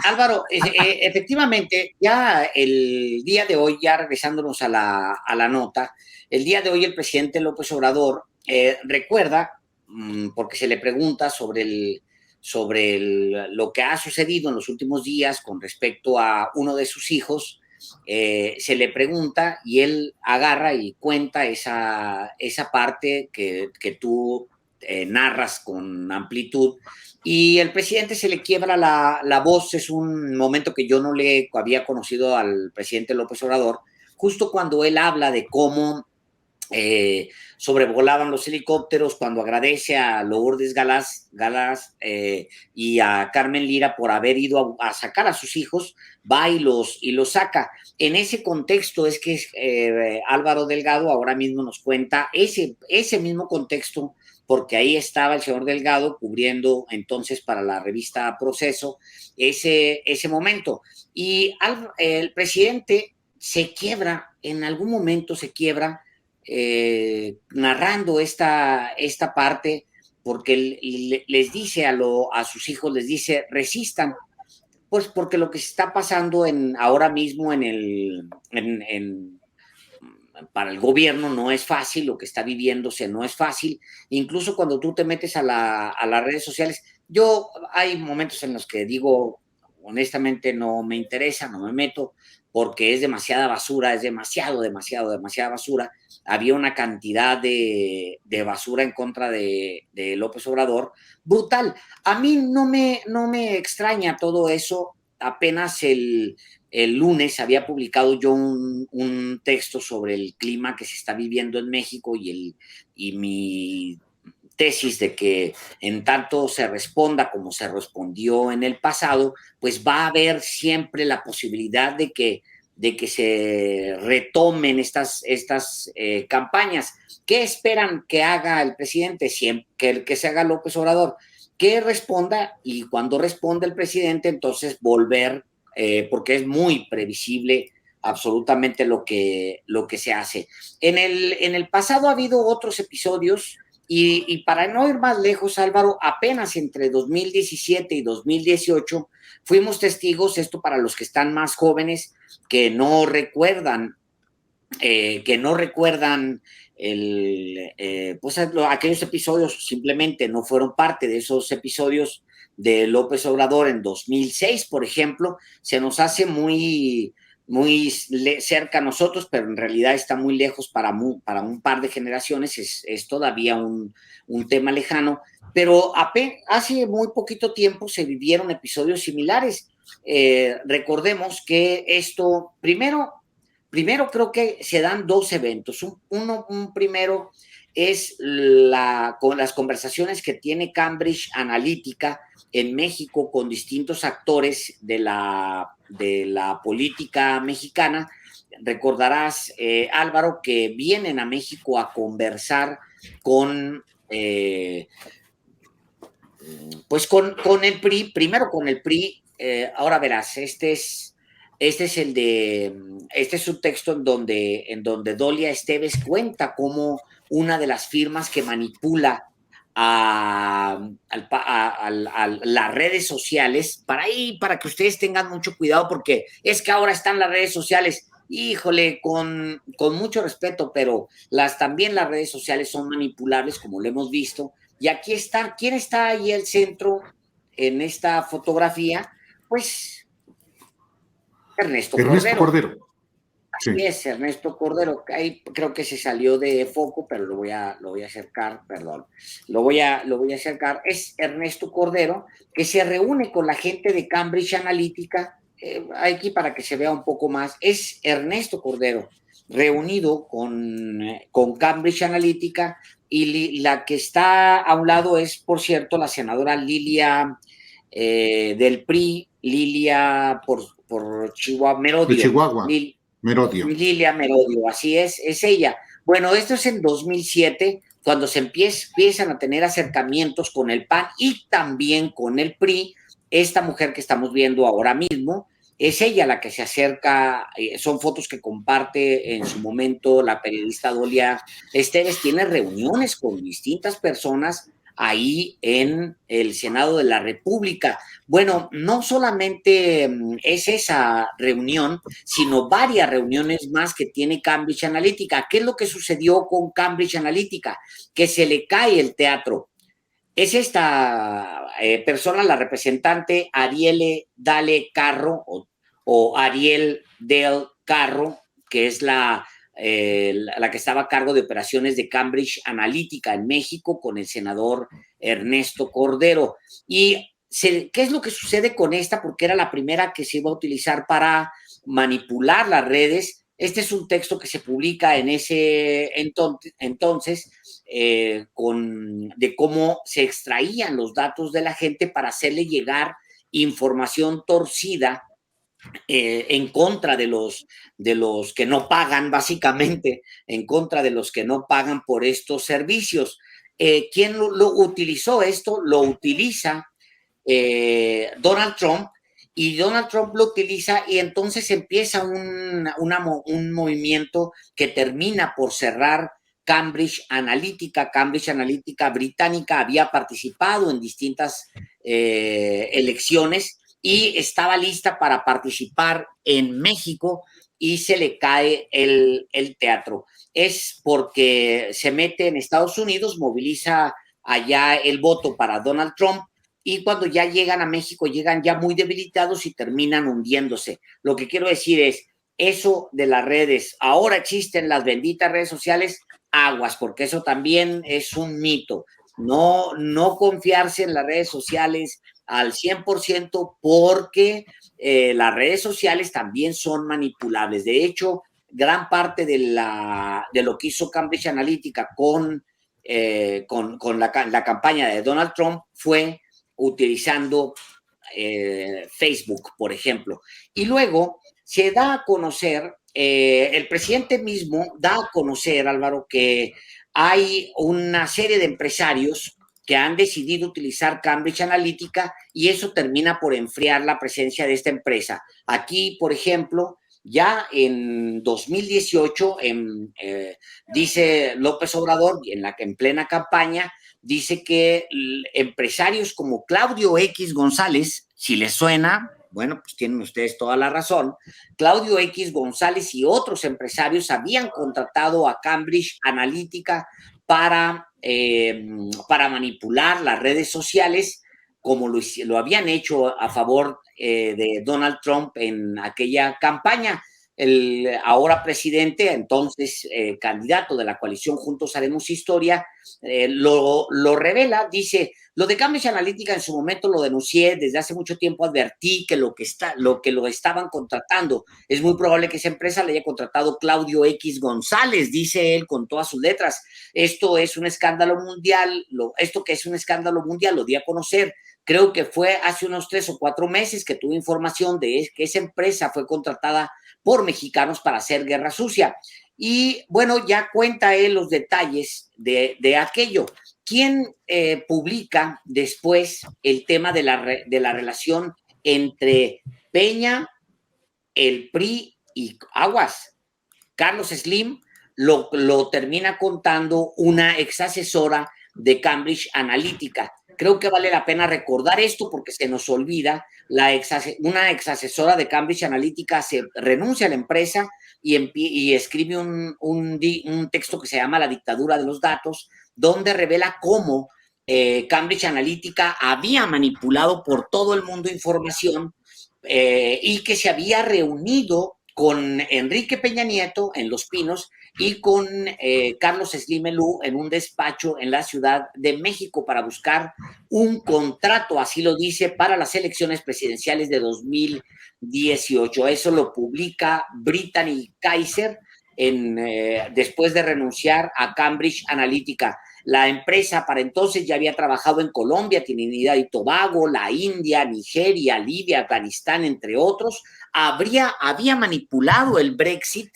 Álvaro, efectivamente, ya el día de hoy, ya regresándonos a la nota, el día de hoy el presidente López Obrador recuerda, porque se le pregunta lo que ha sucedido en los últimos días con respecto a uno de sus hijos, se le pregunta y él agarra y cuenta esa parte que tú narras con amplitud y el presidente se le quiebra la voz. Es un momento que yo no le había conocido al presidente López Obrador, justo cuando él habla de cómo sobrevolaban los helicópteros, cuando agradece a Lourdes Galás y a Carmen Lira por haber ido a sacar a sus hijos, va y los saca. En ese contexto es que Álvaro Delgado ahora mismo nos cuenta ese mismo contexto, porque ahí estaba el señor Delgado cubriendo entonces para la revista Proceso ese momento. Y el presidente se quiebra, en algún momento se quiebra, narrando esta parte, porque les dice a sus hijos, les dice, resistan, pues porque lo que se está pasando ahora mismo para el gobierno no es fácil, lo que está viviéndose no es fácil, incluso cuando tú te metes a las redes sociales. Hay momentos en los que digo, honestamente no me interesa, no me meto, porque es demasiada basura, es demasiada basura. Había una cantidad de basura en contra de López Obrador, brutal. A mí no me extraña todo eso. Apenas el lunes había publicado yo un texto sobre el clima que se está viviendo en México y mi tesis de que en tanto se responda como se respondió en el pasado, pues va a haber siempre la posibilidad de que se retomen estas campañas. ¿Qué esperan que haga el presidente? Siempre, que se haga López Obrador, que responda, y cuando responde el presidente, entonces volver, porque es muy previsible absolutamente lo que se hace. En el pasado ha habido otros episodios, y para no ir más lejos, Álvaro, apenas entre 2017 y 2018 fuimos testigos, esto para los que están más jóvenes, que no recuerdan, pues aquellos episodios, simplemente no fueron parte de esos episodios de López Obrador en 2006, por ejemplo. Se nos hace muy cerca a nosotros, pero en realidad está muy lejos para un par de generaciones. Es todavía un tema lejano, pero hace muy poquito tiempo se vivieron episodios similares. Recordemos que esto, primero creo que se dan dos eventos. Un primero es con las conversaciones que tiene Cambridge Analytica en México con distintos actores de la política mexicana. Recordarás, Álvaro, que vienen a México a conversar con, pues con el PRI, primero con el PRI. Ahora verás, este es un texto en donde Dolia Esteves cuenta cómo una de las firmas que manipula a las redes sociales, para que ustedes tengan mucho cuidado, porque es que ahora están las redes sociales, híjole, con mucho respeto, pero también las redes sociales son manipulables, como lo hemos visto. Y aquí está, ¿quién está ahí al centro en esta fotografía? Pues Ernesto Ernesto Cordero. Cordero. Así sí. Es, Ernesto Cordero. Ahí creo que se salió de foco, pero lo voy a acercar, perdón. Lo voy a acercar. Es Ernesto Cordero, que se reúne con la gente de Cambridge Analytica. Aquí para que se vea un poco más. Es Ernesto Cordero, reunido con Cambridge Analytica, y la que está a un lado es, por cierto, la senadora Lilia del PRI, Lilia por Chihuahua, Merodio. De Chihuahua, Merodio. Lilia Merodio, así es ella. Bueno, esto es en 2007, cuando se empiezan a tener acercamientos con el PAN y también con el PRI. Esta mujer que estamos viendo ahora mismo, es ella la que se acerca. Son fotos que comparte en su momento la periodista Dolia Esteves. Tiene reuniones con distintas personas ahí en el Senado de la República. Bueno, no solamente es esa reunión, sino varias reuniones más que tiene Cambridge Analytica. ¿Qué es lo que sucedió con Cambridge Analytica? Que se le cae el teatro. Es esta persona, la representante Arielle Dale Carro, o Ariel Del Carro, que es la que estaba a cargo de operaciones de Cambridge Analytica en México con el senador Ernesto Cordero. ¿Y qué es lo que sucede con esta? Porque era la primera que se iba a utilizar para manipular las redes. Este es un texto que se publica en ese entonces de cómo se extraían los datos de la gente para hacerle llegar información torcida en contra de los que no pagan, básicamente, en contra de los que no pagan por estos servicios. ¿Quién lo utilizó esto? Lo utiliza Donald Trump, y Donald Trump lo utiliza y entonces empieza un movimiento que termina por cerrar Cambridge Analytica. Cambridge Analytica británica había participado en distintas elecciones y estaba lista para participar en México y se le cae el teatro. Es porque se mete en Estados Unidos, moviliza allá el voto para Donald Trump, y cuando ya llegan a México llegan ya muy debilitados y terminan hundiéndose. Lo que quiero decir es, eso de las redes, ahora existen las benditas redes sociales, aguas, porque eso también es un mito. No confiarse en las redes sociales al 100% porque las redes sociales también son manipulables. De hecho, gran parte de lo que hizo Cambridge Analytica con la campaña de Donald Trump fue utilizando Facebook, por ejemplo. Y luego se da a conocer, el presidente mismo da a conocer, Álvaro, que hay una serie de empresarios que han decidido utilizar Cambridge Analytica y eso termina por enfriar la presencia de esta empresa. Aquí, por ejemplo, ya en 2018, dice López Obrador, en plena campaña, dice que empresarios como Claudio X González, si les suena, bueno, pues tienen ustedes toda la razón, Claudio X González y otros empresarios habían contratado a Cambridge Analytica para manipular las redes sociales, como lo habían hecho a favor de Donald Trump en aquella campaña. El ahora presidente, entonces candidato de la coalición Juntos Haremos Historia, lo revela, dice: lo de Cambridge Analytica en su momento lo denuncié, desde hace mucho tiempo advertí que lo que lo estaban contratando, es muy probable que esa empresa le haya contratado Claudio X González, dice él con todas sus letras. Esto es un escándalo mundial, esto que es un escándalo mundial lo di a conocer. Creo que fue hace unos 3 o 4 meses que tuve información de que esa empresa fue contratada por mexicanos para hacer guerra sucia. Y bueno, ya cuenta él los detalles de aquello. ¿Quién publica después el tema de la relación entre Peña, el PRI y Aguas? Carlos Slim lo termina contando una ex asesora de Cambridge Analytica. Creo que vale la pena recordar esto porque se nos olvida. Una ex asesora de Cambridge Analytica se renuncia a la empresa y escribe un texto que se llama La dictadura de los datos, donde revela cómo Cambridge Analytica había manipulado por todo el mundo información y que se había reunido con Enrique Peña Nieto en Los Pinos y con Carlos Slim Elú en un despacho en la Ciudad de México para buscar un contrato, así lo dice, para las elecciones presidenciales de 2018. Eso lo publica Brittany Kaiser después de renunciar a Cambridge Analytica. La empresa para entonces ya había trabajado en Colombia, Trinidad y Tobago, la India, Nigeria, Libia, Afganistán, entre otros. Había manipulado el Brexit,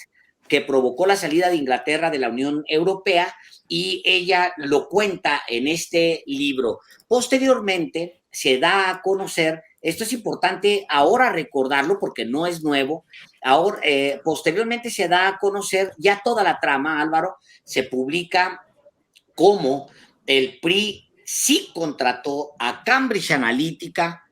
que provocó la salida de Inglaterra de la Unión Europea, y ella lo cuenta en este libro. Posteriormente se da a conocer, esto es importante ahora recordarlo porque no es nuevo, ahora, posteriormente se da a conocer ya toda la trama, Álvaro, se publica cómo el PRI sí contrató a Cambridge Analytica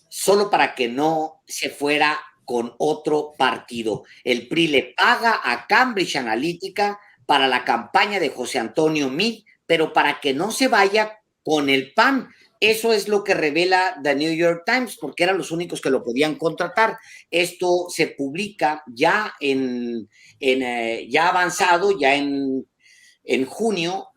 solo para que no se fuera con otro partido. El PRI le paga a Cambridge Analytica para la campaña de José Antonio Meade, pero para que no se vaya con el PAN. Eso es lo que revela The New York Times, porque eran los únicos que lo podían contratar. Esto se publica ya ya avanzado, ya en junio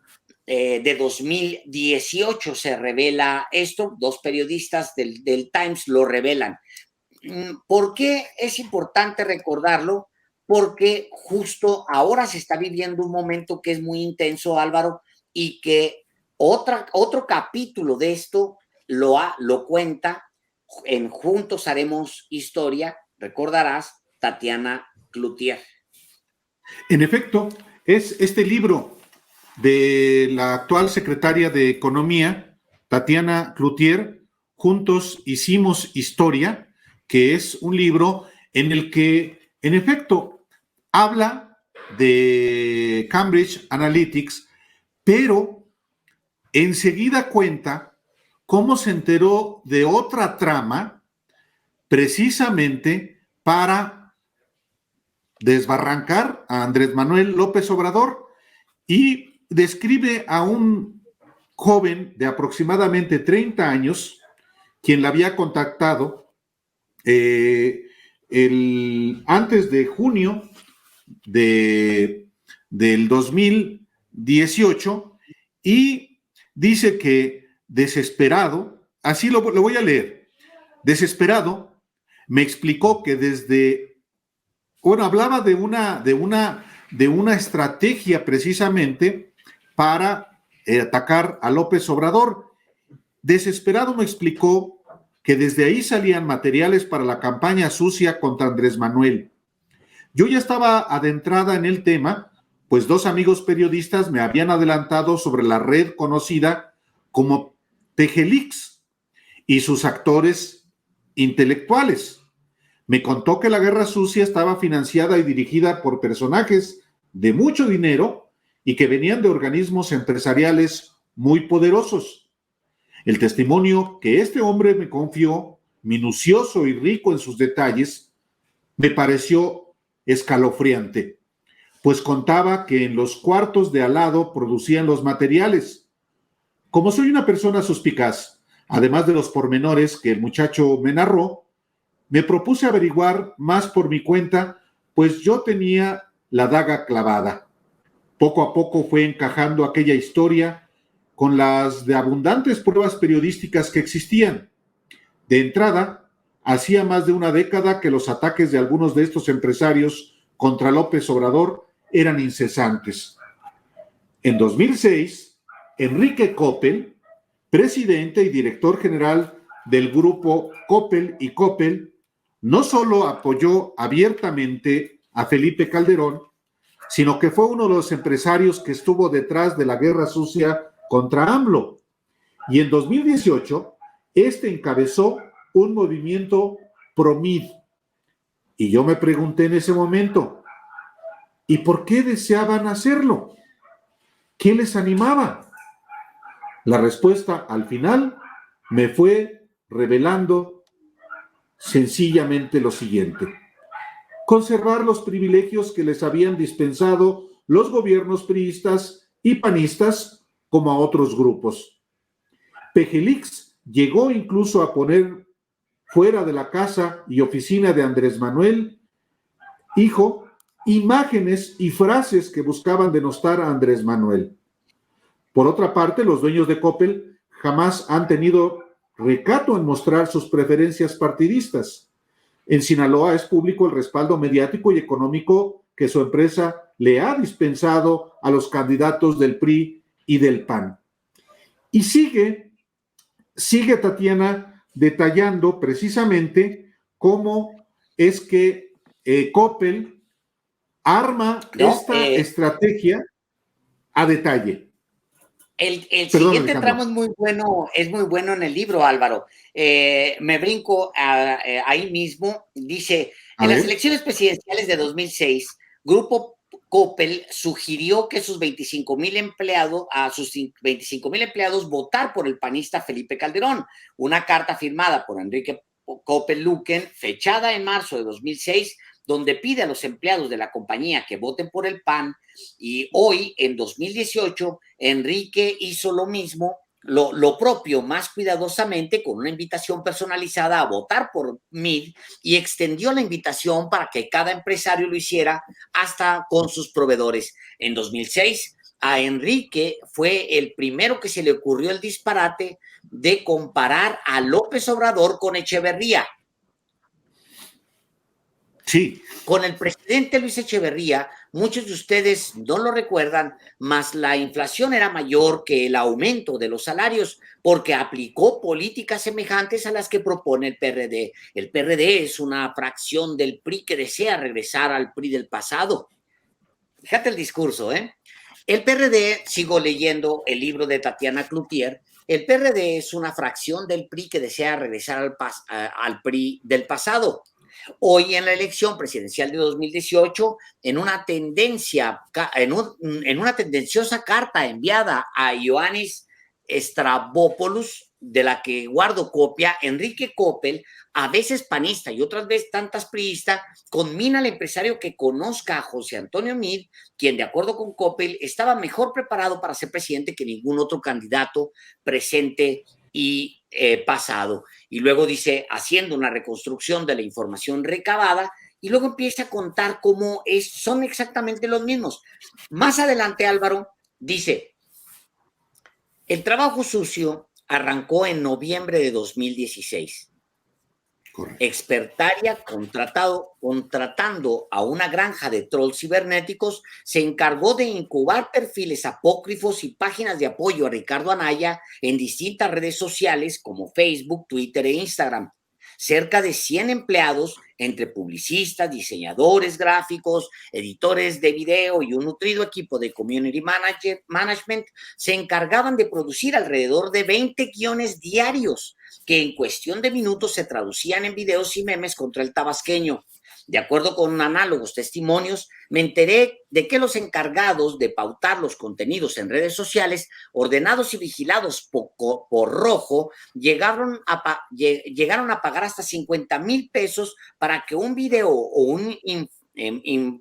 de 2018 se revela esto. Dos periodistas del Times lo revelan. ¿Por qué es importante recordarlo? Porque justo ahora se está viviendo un momento que es muy intenso, Álvaro, y que otro capítulo de esto lo cuenta en Juntos Haremos Historia, recordarás, Tatiana Cloutier. En efecto, es este libro de la actual secretaria de Economía, Tatiana Cloutier, Juntos Hicimos Historia, que es un libro en el que, en efecto, habla de Cambridge Analytics, pero enseguida cuenta cómo se enteró de otra trama precisamente para desbarrancar a Andrés Manuel López Obrador, y describe a un joven de aproximadamente 30 años, quien la había contactado antes de junio del 2018, y dice que desesperado, así lo voy a leer, desesperado, me explicó que hablaba de una estrategia precisamente para atacar a López Obrador. Desesperado me explicó que desde ahí salían materiales para la campaña sucia contra Andrés Manuel. Yo ya estaba adentrada en el tema, pues dos amigos periodistas me habían adelantado sobre la red conocida como Pejelix y sus actores intelectuales. Me contó que la guerra sucia estaba financiada y dirigida por personajes de mucho dinero y que venían de organismos empresariales muy poderosos. El testimonio que este hombre me confió, minucioso y rico en sus detalles, me pareció escalofriante, pues contaba que en los cuartos de al lado producían los materiales. Como soy una persona suspicaz, además de los pormenores que el muchacho me narró, me propuse averiguar más por mi cuenta, pues yo tenía la daga clavada. Poco a poco fue encajando aquella historia con las de abundantes pruebas periodísticas que existían. De entrada, hacía más de una década que los ataques de algunos de estos empresarios contra López Obrador eran incesantes. En 2006, Enrique Coppel, presidente y director general del grupo Coppel y Coppel, no solo apoyó abiertamente a Felipe Calderón, sino que fue uno de los empresarios que estuvo detrás de la guerra sucia contra AMLO. Y en 2018, encabezó un movimiento pro-MID. Y yo me pregunté en ese momento, ¿y por qué deseaban hacerlo? ¿Qué les animaba? La respuesta al final me fue revelando sencillamente lo siguiente: conservar los privilegios que les habían dispensado los gobiernos priistas y panistas como a otros grupos. Pejelix llegó incluso a poner fuera de la casa y oficina de Andrés Manuel, hijo, imágenes y frases que buscaban denostar a Andrés Manuel. Por otra parte, los dueños de Coppel jamás han tenido recato en mostrar sus preferencias partidistas. En Sinaloa es público el respaldo mediático y económico que su empresa le ha dispensado a los candidatos del PRI y del PAN. Y sigue Tatiana detallando precisamente cómo es que Coppel arma esta estrategia a detalle. El siguiente tramo es muy bueno en el libro, Álvaro. Me brinco ahí mismo. Dice, en las elecciones presidenciales de 2006, Grupo Coppel sugirió que sus 25,000 empleados, a sus 25,000 empleados votar por el panista Felipe Calderón. Una carta firmada por Enrique Coppel Luken, fechada en marzo de 2006, donde pide a los empleados de la compañía que voten por el PAN, y hoy, en 2018, Enrique hizo lo mismo, lo propio, más cuidadosamente, con una invitación personalizada a votar por MID, y extendió la invitación para que cada empresario lo hiciera hasta con sus proveedores. En 2006, a Enrique fue el primero que se le ocurrió el disparate de comparar a López Obrador con Echeverría. Sí. Con el presidente Luis Echeverría, muchos de ustedes no lo recuerdan, mas la inflación era mayor que el aumento de los salarios, porque aplicó políticas semejantes a las que propone el PRD. El PRD es una fracción del PRI que desea regresar al PRI del pasado. Fíjate el discurso, ¿eh? El PRD, sigo leyendo el libro de Tatiana Cloutier, el PRD es una fracción del PRI que desea regresar al PRI del pasado. Hoy, en la elección presidencial de 2018, en una tendenciosa carta enviada a Ioannis Stavropoulos, de la que guardo copia, Enrique Coppel, a veces panista y otras veces tantas priista, conmina al empresario que conozca a José Antonio Meade, quien, de acuerdo con Coppel, estaba mejor preparado para ser presidente que ningún otro candidato presente y pasado. Y luego dice, haciendo una reconstrucción de la información recabada, y luego empieza a contar cómo son exactamente los mismos. Más adelante, Álvaro dice, el trabajo sucio arrancó en noviembre de 2016. Correcto. Expertaria, contratando a una granja de trolls cibernéticos, se encargó de incubar perfiles apócrifos y páginas de apoyo a Ricardo Anaya en distintas redes sociales como Facebook, Twitter e Instagram. Cerca de 100 empleados, entre publicistas, diseñadores gráficos, editores de video y un nutrido equipo de community management, se encargaban de producir alrededor de 20 guiones diarios que en cuestión de minutos se traducían en videos y memes contra el tabasqueño. De acuerdo con análogos testimonios, me enteré de que los encargados de pautar los contenidos en redes sociales, ordenados y vigilados por Rojo, llegaron a pagar hasta 50,000 pesos para que un video o un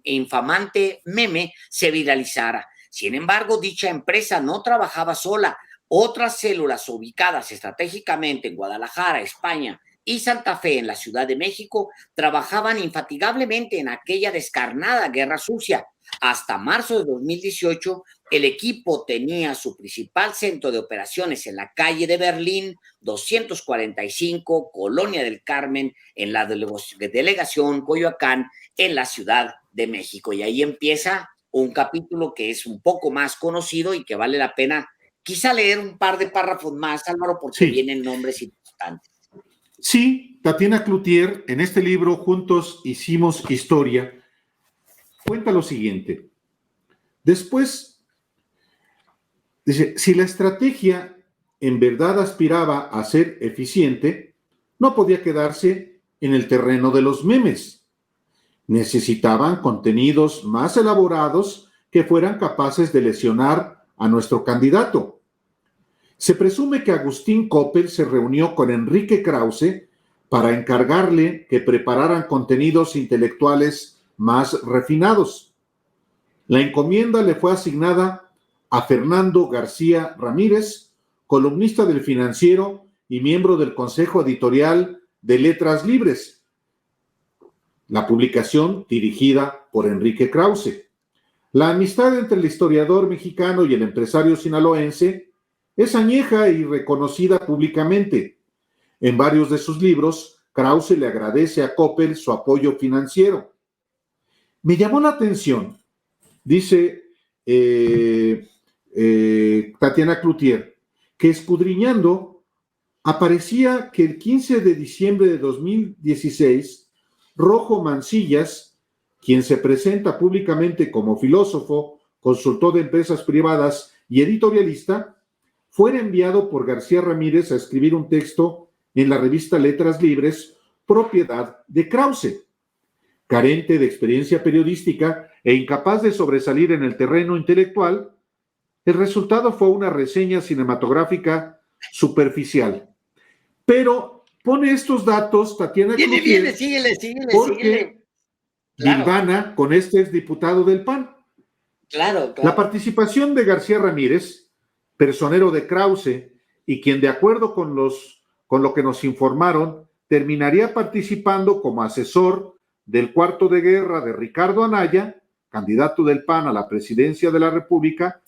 infamante meme se viralizara. Sin embargo, dicha empresa no trabajaba sola. Otras células ubicadas estratégicamente en Guadalajara, España, y Santa Fe, en la Ciudad de México, trabajaban infatigablemente en aquella descarnada guerra sucia. Hasta marzo de 2018, el equipo tenía su principal centro de operaciones en la calle de Berlín, 245, Colonia del Carmen, en la delegación Coyoacán, en la Ciudad de México. Y ahí empieza un capítulo que es un poco más conocido y que vale la pena quizá leer un par de párrafos más, Álvaro, porque vienen nombres importantes. Sí, Tatiana Cloutier, en este libro, Juntos Hicimos Historia, cuenta lo siguiente. Después, dice, si la estrategia en verdad aspiraba a ser eficiente, no podía quedarse en el terreno de los memes. Necesitaban contenidos más elaborados que fueran capaces de lesionar a nuestro candidato. Se presume que Agustín Coppel se reunió con Enrique Krause para encargarle que prepararan contenidos intelectuales más refinados. La encomienda le fue asignada a Fernando García Ramírez, columnista del Financiero y miembro del Consejo Editorial de Letras Libres, la publicación dirigida por Enrique Krause. La amistad entre el historiador mexicano y el empresario sinaloense es añeja y reconocida públicamente. En varios de sus libros, Krause le agradece a Coppel su apoyo financiero. Me llamó la atención, dice Tatiana Cloutier, que escudriñando aparecía que el 15 de diciembre de 2016, Rojo Mancillas, quien se presenta públicamente como filósofo, consultor de empresas privadas y editorialista, fuera enviado por García Ramírez a escribir un texto en la revista Letras Libres, propiedad de Krause. Carente de experiencia periodística e incapaz de sobresalir en el terreno intelectual, el resultado fue una reseña cinematográfica superficial. Pero pone estos datos Tatiana Viene, Cloutier porque síguele. Claro, dilvana con este exdiputado del PAN. claro, La claro. participación de García Ramírez, personero de Krause, y quien, de acuerdo con lo que nos informaron, terminaría participando como asesor del cuarto de guerra de Ricardo Anaya, candidato del PAN a la presidencia de la República,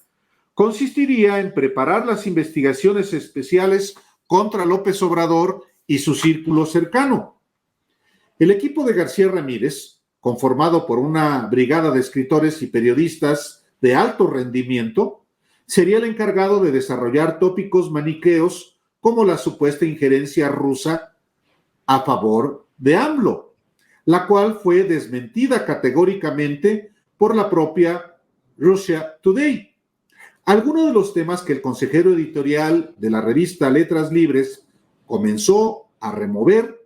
consistiría en preparar las investigaciones especiales contra López Obrador y su círculo cercano. El equipo de García Ramírez, conformado por una brigada de escritores y periodistas de alto rendimiento, sería el encargado de desarrollar tópicos maniqueos como la supuesta injerencia rusa a favor de AMLO, la cual fue desmentida categóricamente por la propia Russia Today. Algunos de los temas que el consejero editorial de la revista Letras Libres comenzó a remover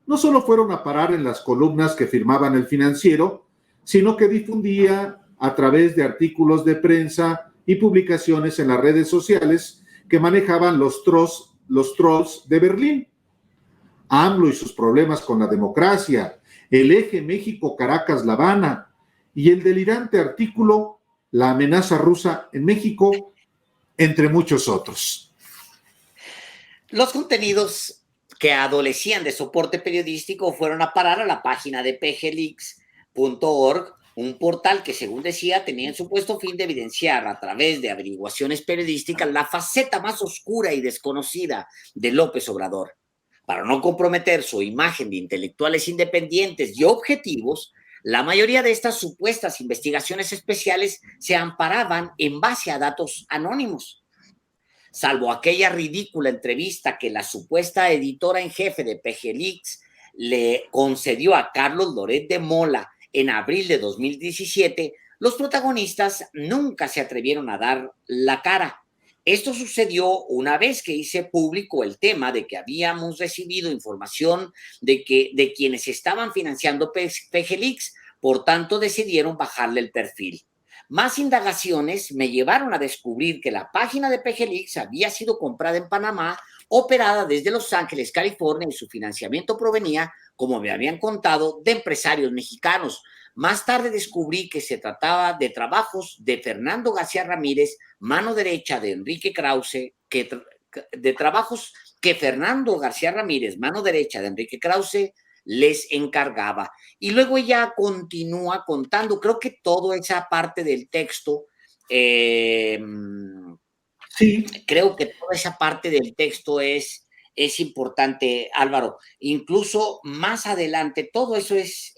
no solo fueron a parar en las columnas que firmaban El Financiero, sino que difundía a través de artículos de prensa y publicaciones en las redes sociales que manejaban los trolls de Berlín. AMLO y sus problemas con la democracia, el eje México-Caracas-La Habana y el delirante artículo La amenaza rusa en México, entre muchos otros. Los contenidos que adolecían de soporte periodístico fueron a parar a la página de pglix.org, un portal que, según decía, tenía el supuesto fin de evidenciar a través de averiguaciones periodísticas la faceta más oscura y desconocida de López Obrador. Para no comprometer su imagen de intelectuales independientes y objetivos, la mayoría de estas supuestas investigaciones especiales se amparaban en base a datos anónimos. Salvo aquella ridícula entrevista que la supuesta editora en jefe de PGLeaks le concedió a Carlos Loret de Mola en abril de 2017, los protagonistas nunca se atrevieron a dar la cara. Esto sucedió una vez que hice público el tema de que habíamos recibido información de quienes estaban financiando PGLeaks, por tanto decidieron bajarle el perfil. Más indagaciones me llevaron a descubrir que la página de PGLeaks había sido comprada en Panamá, operada desde Los Ángeles, California, y su financiamiento provenía, como me habían contado, de empresarios mexicanos. Más tarde descubrí que se trataba de trabajos de Fernando García Ramírez, mano derecha de Enrique Krause, de trabajos que Fernando García Ramírez, mano derecha de Enrique Krause, les encargaba. Y luego ella continúa contando, creo que toda esa parte del texto, Sí. Creo que toda esa parte del texto es importante, Álvaro. Incluso más adelante, todo eso es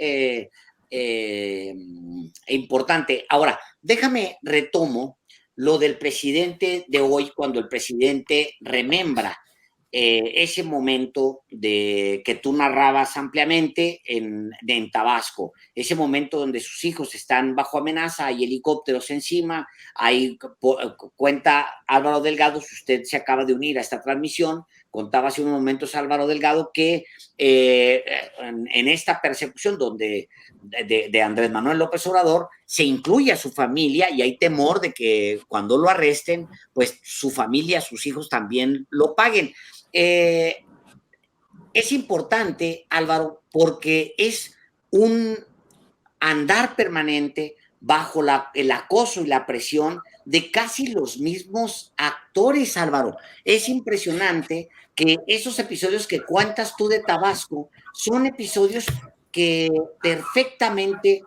importante. Ahora, déjame retomo lo del presidente de hoy, cuando el presidente remembra ese momento que tú narrabas ampliamente en Tabasco, ese momento donde sus hijos están bajo amenaza, hay helicópteros encima, ahí cuenta Álvaro Delgado, si usted se acaba de unir a esta transmisión, contaba hace unos momentos Álvaro Delgado que en esta persecución de Andrés Manuel López Obrador se incluye a su familia y hay temor de que cuando lo arresten, pues su familia, sus hijos también lo paguen. Es importante, Álvaro, porque es un andar permanente bajo el acoso y la presión de casi los mismos actores, Álvaro. Es impresionante que esos episodios que cuentas tú de Tabasco son episodios que perfectamente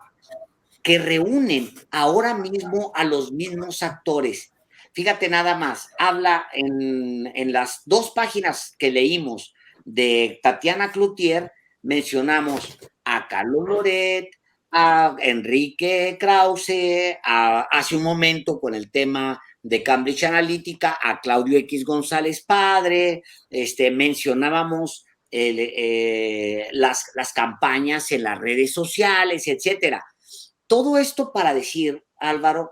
que reúnen ahora mismo a los mismos actores. Fíjate nada más, habla en las dos páginas que leímos de Tatiana Cloutier, mencionamos a Carlos Loret, a Enrique Krause, hace un momento con el tema de Cambridge Analytica, a Claudio X González Padre, mencionábamos las campañas en las redes sociales, etcétera. Todo esto para decir, Álvaro,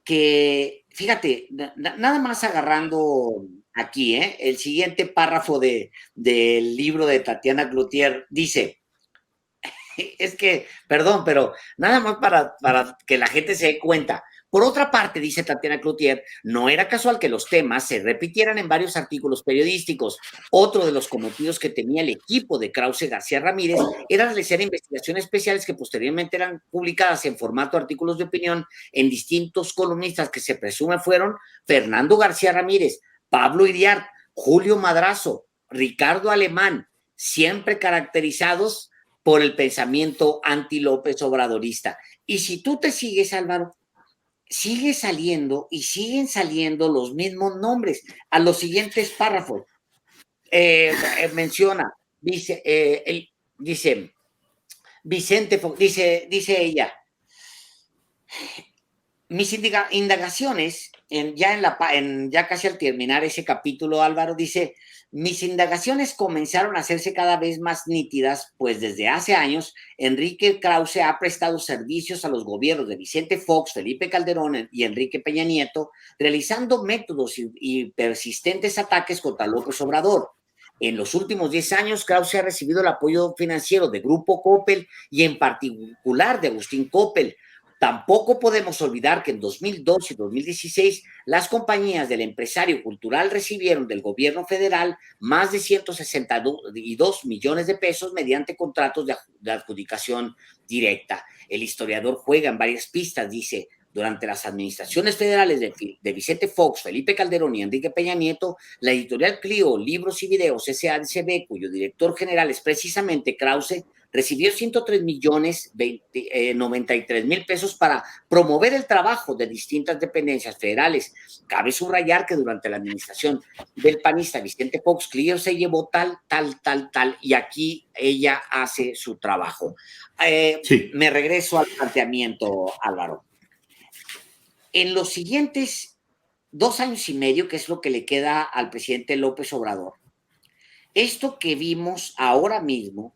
que, fíjate, nada más agarrando aquí, el siguiente párrafo del libro de Tatiana Cloutier dice, Es que, perdón, pero nada más para que la gente se dé cuenta. Por otra parte, dice Tatiana Cloutier, no era casual que los temas se repitieran en varios artículos periodísticos. Otro de los cometidos que tenía el equipo de Krause García Ramírez era realizar investigaciones especiales que posteriormente eran publicadas en formato de artículos de opinión en distintos columnistas que se presume fueron Fernando García Ramírez, Pablo Iriart, Julio Madrazo, Ricardo Alemán, siempre caracterizados por el pensamiento anti-López Obradorista. Y si tú te sigues, Álvaro, sigue saliendo y siguen saliendo los mismos nombres a los siguientes párrafos. Menciona, dice Vicente, dice ella, mis indagaciones, ya casi al terminar ese capítulo, Álvaro dice, mis indagaciones comenzaron a hacerse cada vez más nítidas, pues desde hace años Enrique Krause ha prestado servicios a los gobiernos de Vicente Fox, Felipe Calderón y Enrique Peña Nieto, realizando métodos y persistentes ataques contra López Obrador. En los últimos 10 años, Krause ha recibido el apoyo financiero de Grupo Coppel y en particular de Agustín Coppel. Tampoco podemos olvidar que en 2002 y 2016 las compañías del empresario cultural recibieron del gobierno federal más de 162 millones de pesos mediante contratos de adjudicación directa. El historiador juega en varias pistas, dice, durante las administraciones federales de Vicente Fox, Felipe Calderón y Enrique Peña Nieto, la editorial Clio, Libros y Videos S.A.D.C.B., cuyo director general es precisamente Krause, recibió 103 millones 93 mil pesos para promover el trabajo de distintas dependencias federales. Cabe subrayar que durante la administración del panista Vicente Fox, Clio se llevó tal, y aquí ella hace su trabajo. Sí. Me regreso al planteamiento, Álvaro. En los siguientes 2 años y medio, que es lo que le queda al presidente López Obrador, esto que vimos ahora mismo,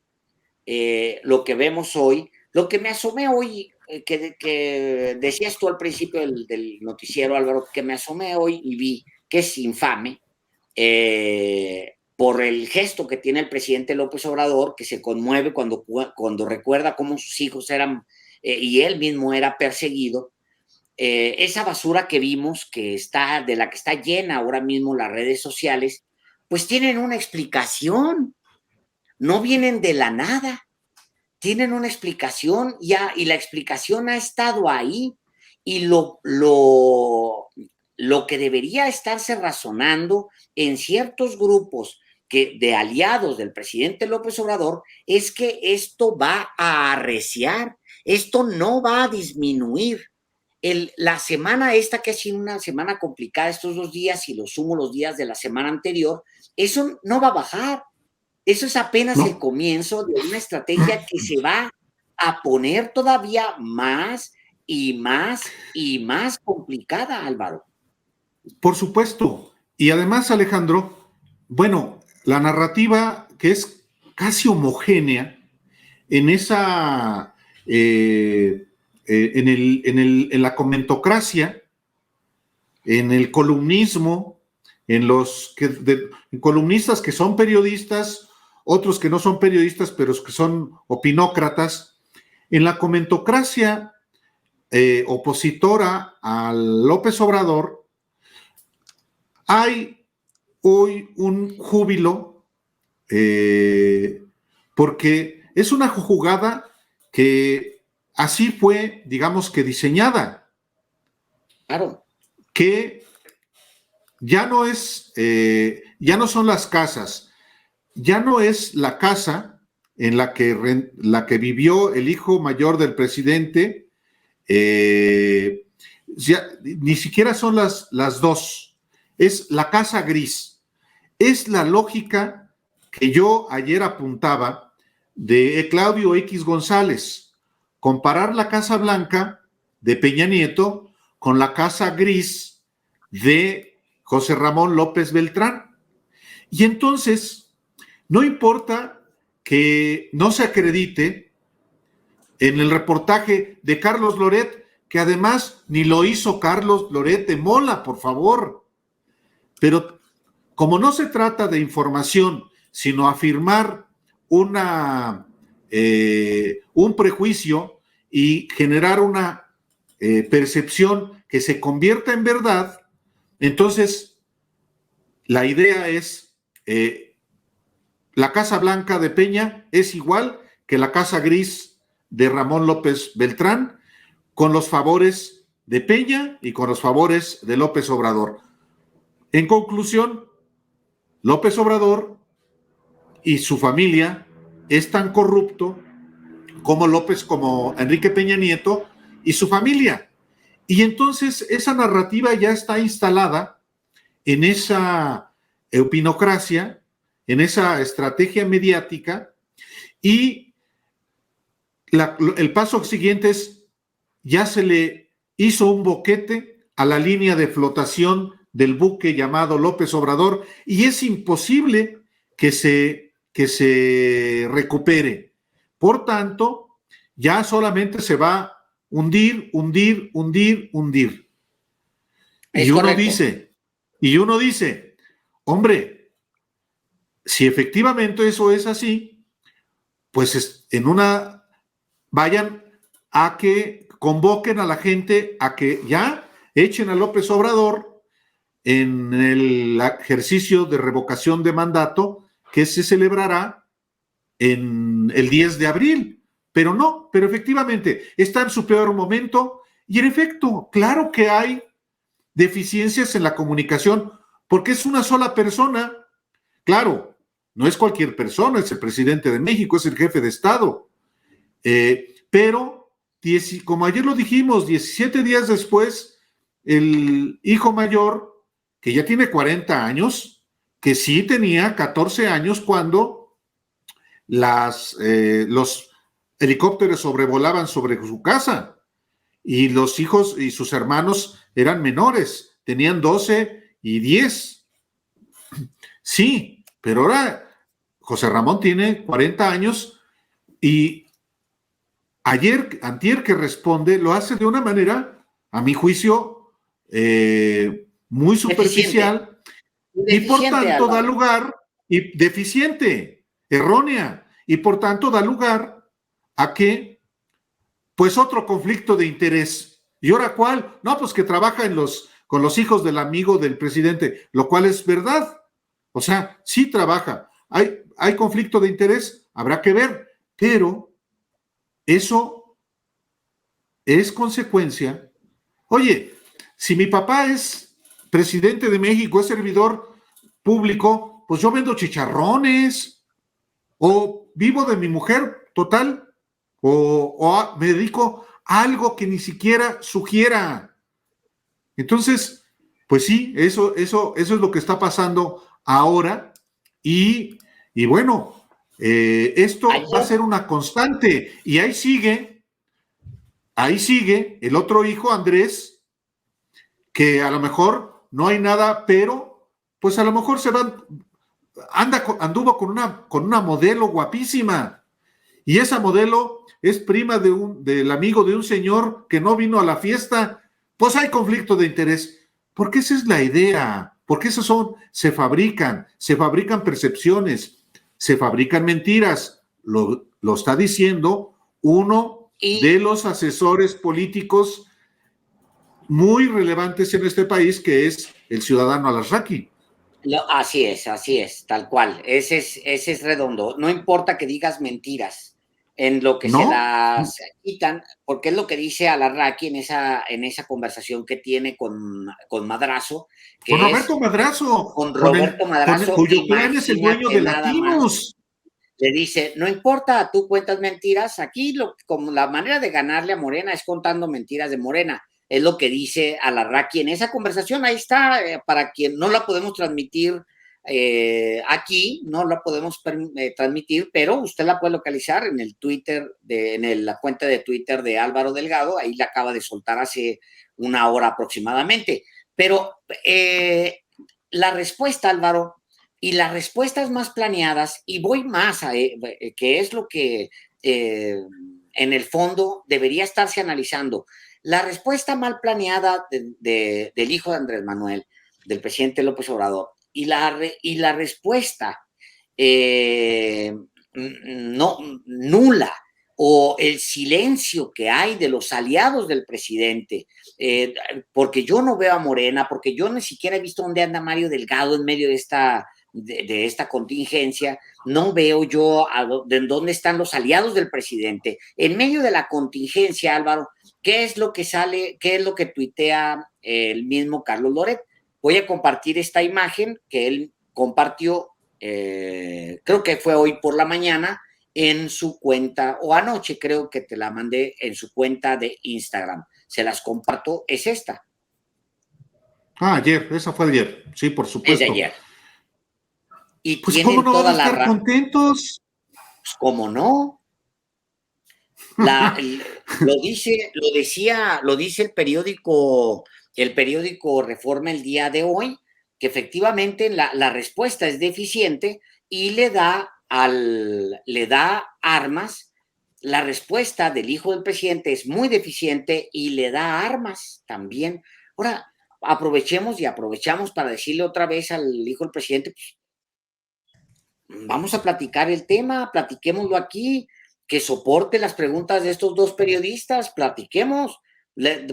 lo que vemos hoy, lo que me asomé hoy, que decías tú al principio del noticiero, Álvaro, que me asomé hoy y vi que es infame, por el gesto que tiene el presidente López Obrador, que se conmueve cuando recuerda cómo sus hijos eran, y él mismo era perseguido. Esa basura que vimos, de la que está llena ahora mismo las redes sociales, pues tienen una explicación, no vienen de la nada, tienen una explicación ya, y la explicación ha estado ahí, y lo que debería estarse razonando en ciertos grupos de aliados del presidente López Obrador es que esto va a arreciar, esto no va a disminuir. La semana esta, que ha sido una semana complicada estos 2 días, y lo sumo los días de la semana anterior, eso no va a bajar. Eso es apenas el comienzo de una estrategia que se va a poner todavía más y más y más complicada, Álvaro. Por supuesto. Y además, Alejandro, bueno, la narrativa que es casi homogénea en esa, en la comentocracia, en el columnismo, en los columnistas que son periodistas, otros que no son periodistas, pero que son opinócratas, en la comentocracia opositora a López Obrador, hay hoy un júbilo porque es una jugada que así fue, digamos que diseñada. Claro. Que ya no es, ya no son las casas, ya no es la casa en la que vivió el hijo mayor del presidente, ni siquiera son las dos, es la casa gris. Es la lógica que yo ayer apuntaba de Claudio X González, comparar la Casa Blanca de Peña Nieto con la Casa Gris de José Ramón López Beltrán. Y entonces, no importa que no se acredite en el reportaje de Carlos Loret, que además ni lo hizo Carlos Loret de Mola, por favor. Pero como no se trata de información, sino afirmar una un prejuicio y generar una percepción que se convierta en verdad, entonces la idea es la Casa Blanca de Peña es igual que la Casa Gris de Ramón López Beltrán, con los favores de Peña y con los favores de López Obrador. En conclusión, López Obrador y su familia es tan corrupto como Enrique Peña Nieto y su familia. Y entonces esa narrativa ya está instalada en esa opinocracia, en esa estrategia mediática, y el paso siguiente es, ya se le hizo un boquete a la línea de flotación del buque llamado López Obrador, y es imposible que se recupere. Por tanto, ya solamente se va a hundir, hundir, hundir, hundir. Y uno dice, hombre, si efectivamente eso es así, pues vayan a que convoquen a la gente a que ya echen a López Obrador en el ejercicio de revocación de mandato que se celebrará en el 10 de abril. Pero efectivamente está en su peor momento, y en efecto, claro que hay deficiencias en la comunicación, porque es una sola persona. Claro, no es cualquier persona, es el presidente de México, es el jefe de Estado. Pero, como ayer lo dijimos, 17 días después, el hijo mayor, que ya tiene 40 años, que sí tenía 14 años cuando los helicópteros sobrevolaban sobre su casa, y los hijos y sus hermanos eran menores, tenían 12 y 10. Sí, pero ahora José Ramón tiene 40 años, y antier que responde, lo hace de una manera, a mi juicio, muy superficial, y por tanto da lugar, y deficiente, errónea, y por tanto da lugar a que, pues, otro conflicto de interés. ¿Y ahora cuál? No, pues que trabaja con los hijos del amigo del presidente, lo cual es verdad. O sea, sí trabaja. Hay conflicto de interés, habrá que ver, pero eso es consecuencia. Oye, si mi papá es presidente de México, es servidor público, pues yo vendo chicharrones, o vivo de mi mujer, total, o me dedico a algo que ni siquiera sugiera. Entonces, pues sí, eso es lo que está pasando ahora, y bueno, esto va a ser una constante, y ahí sigue el otro hijo, Andrés, que a lo mejor no hay nada, pero pues a lo mejor anduvo con una modelo guapísima, y esa modelo es prima del amigo de un señor que no vino a la fiesta. Pues hay conflicto de interés, porque esa es la idea, porque se fabrican percepciones, se fabrican mentiras. Lo está diciendo uno de los asesores políticos muy relevantes en este país, que es el ciudadano Alasraqui. Así es, tal cual. Ese es redondo. No importa que digas mentiras en lo que se las quitan, porque es lo que dice Alarraqui en esa conversación que tiene con Madrazo. Con Roberto Madrazo. Con Roberto Madrazo, cuyo plan es el dueño de Latinos. Le dice, no importa, tú cuentas mentiras. Aquí como la manera de ganarle a Morena es contando mentiras de Morena. Es lo que dice Alarraqui en esa conversación. Ahí está, para quien no la podemos transmitir aquí, no la podemos transmitir, pero usted la puede localizar en el Twitter, la cuenta de Twitter de Álvaro Delgado. Ahí la acaba de soltar hace una hora aproximadamente. Pero la respuesta, Álvaro, y las respuestas más planeadas, y voy más que es lo que en el fondo debería estarse analizando. La respuesta mal planeada del hijo de Andrés Manuel, del presidente López Obrador, y la respuesta no, nula, o el silencio que hay de los aliados del presidente, porque yo no veo a Morena, porque yo ni siquiera he visto dónde anda Mario Delgado en medio de esta contingencia, no veo yo de dónde están los aliados del presidente. En medio de la contingencia, Álvaro, ¿qué es lo que sale, qué es lo que tuitea el mismo Carlos Loret? Voy a compartir esta imagen que él compartió, creo que fue hoy por la mañana, en su cuenta, o anoche creo que te la mandé en su cuenta de Instagram. Se las comparto, es esta. Ayer, esa fue ayer, sí, por supuesto. Es de ayer. Y pues cómo no van a estar contentos. Pues cómo no. Lo dice el periódico Reforma el día de hoy, que efectivamente la respuesta es deficiente y le da armas. La respuesta del hijo del presidente es muy deficiente y le da armas también. Ahora, aprovechamos para decirle otra vez al hijo del presidente, pues, vamos a platicar el tema, platiquémoslo aquí, que soporte las preguntas de estos dos periodistas, platiquemos.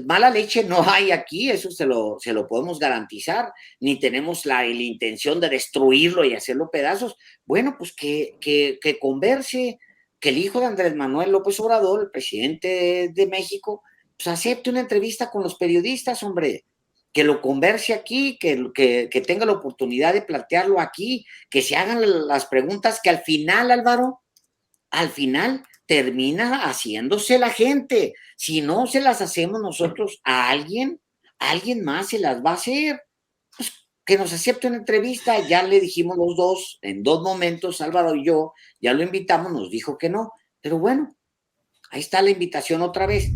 Mala leche no hay aquí, eso se lo podemos garantizar, ni tenemos la intención de destruirlo y hacerlo pedazos. Bueno, pues que converse, que el hijo de Andrés Manuel López Obrador, el presidente de México, pues acepte una entrevista con los periodistas, hombre, que lo converse aquí, que tenga la oportunidad de plantearlo aquí, que se hagan las preguntas que al final, Álvaro, al final termina haciéndose la gente. Si no se las hacemos nosotros a alguien más se las va a hacer. Pues que nos acepte una entrevista, ya le dijimos los dos, en dos momentos, Álvaro y yo, ya lo invitamos, nos dijo que no, pero bueno, ahí está la invitación otra vez.